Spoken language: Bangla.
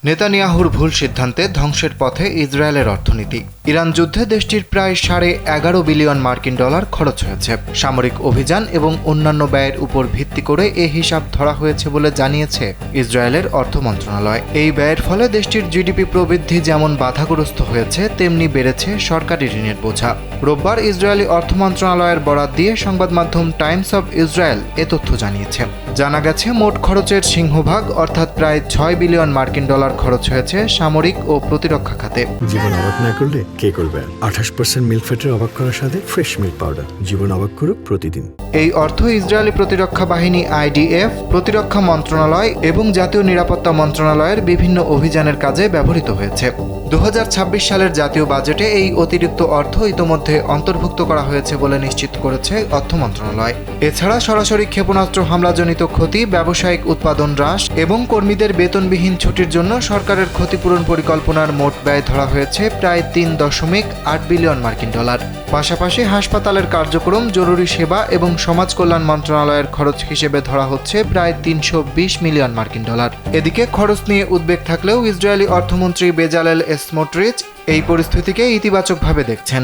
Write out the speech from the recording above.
নেতানিয়াহুর ভুল সিদ্ধান্তে ধ্বংসের পথে ইসরায়েলের অর্থনীতি। ইরান যুদ্ধে দেশটির প্রায় $11.5 বিলিয়ন মার্কিন ডলার খরচ হয়েছে। সামরিক অভিযান এবং অন্যান্য ব্যয়ের উপর ভিত্তি করে এ হিসাব ধরা হয়েছে বলে জানিয়েছে ইসরায়েলের অর্থ মন্ত্রণালয়। এই ব্যয়ের ফলে দেশটির জিডিপি প্রবৃদ্ধি যেমন বাধাগ্রস্ত হয়েছে, তেমনি বেড়েছে সরকারি ঋণের বোঝা। রোববার ইসরায়েলি অর্থ মন্ত্রণালয়ের বরাত দিয়ে সংবাদ মাধ্যম টাইমস অব ইসরায়েল এ তথ্য জানিয়েছে। জানা গেছে, মোট খরচের সিংহভাগ অর্থাৎ প্রায় $6 বিলিয়ন মার্কিন ডলার খরচ হয়েছে সামরিক ও প্রতিরক্ষা খাতে। জীবন অবাক না করলে কে করবে? 28% মিল্ক ফ্যাটের অবাক করার সাথে ফ্রেশ মিল্ক পাউডার। জীবন অবাক করুক প্রতিদিন। এই অর্থ ইসরায়েলি প্রতিরক্ষা বাহিনী IDF, প্রতিরক্ষা মন্ত্রণালয় এবং জাতীয় নিরাপত্তা মন্ত্রণালয়ের বিভিন্ন অভিযানের কাজে ব্যবহৃত হয়েছে। 2026 সালের জাতীয় বাজেটে এই অতিরিক্ত অর্থ ইতোমধ্যে অন্তর্ভুক্ত করা হয়েছে বলে নিশ্চিত করেছে অর্থ মন্ত্রণালয়। এছাড়া সরাসরি ক্ষেপণাস্ত্র হামলাজনিত ক্ষতি, ব্যবসায়িক উৎপাদন হ্রাস এবং কর্মীদের বেতনবিহীন ছুটির জন্য সরকারের ক্ষতিপূরণ পরিকল্পনার মোট ব্যয় ধরা হয়েছে প্রায় $3.8 বিলিয়ন মার্কিন ডলার। পাশাপাশি হাসপাতালের কার্যক্রম, জরুরি সেবা এবং সমাজ কল্যাণ মন্ত্রণালয়ের খরচ হিসেবে ধরা হচ্ছে প্রায় $320 মিলিয়ন মার্কিন ডলার। এদিকে খরচ নিয়ে উদ্বেগ থাকলেও ইসরায়েলি অর্থমন্ত্রী বেজালেল স্মোট্রিচ এই পরিস্থিতিকে ইতিবাচকভাবে দেখছেন।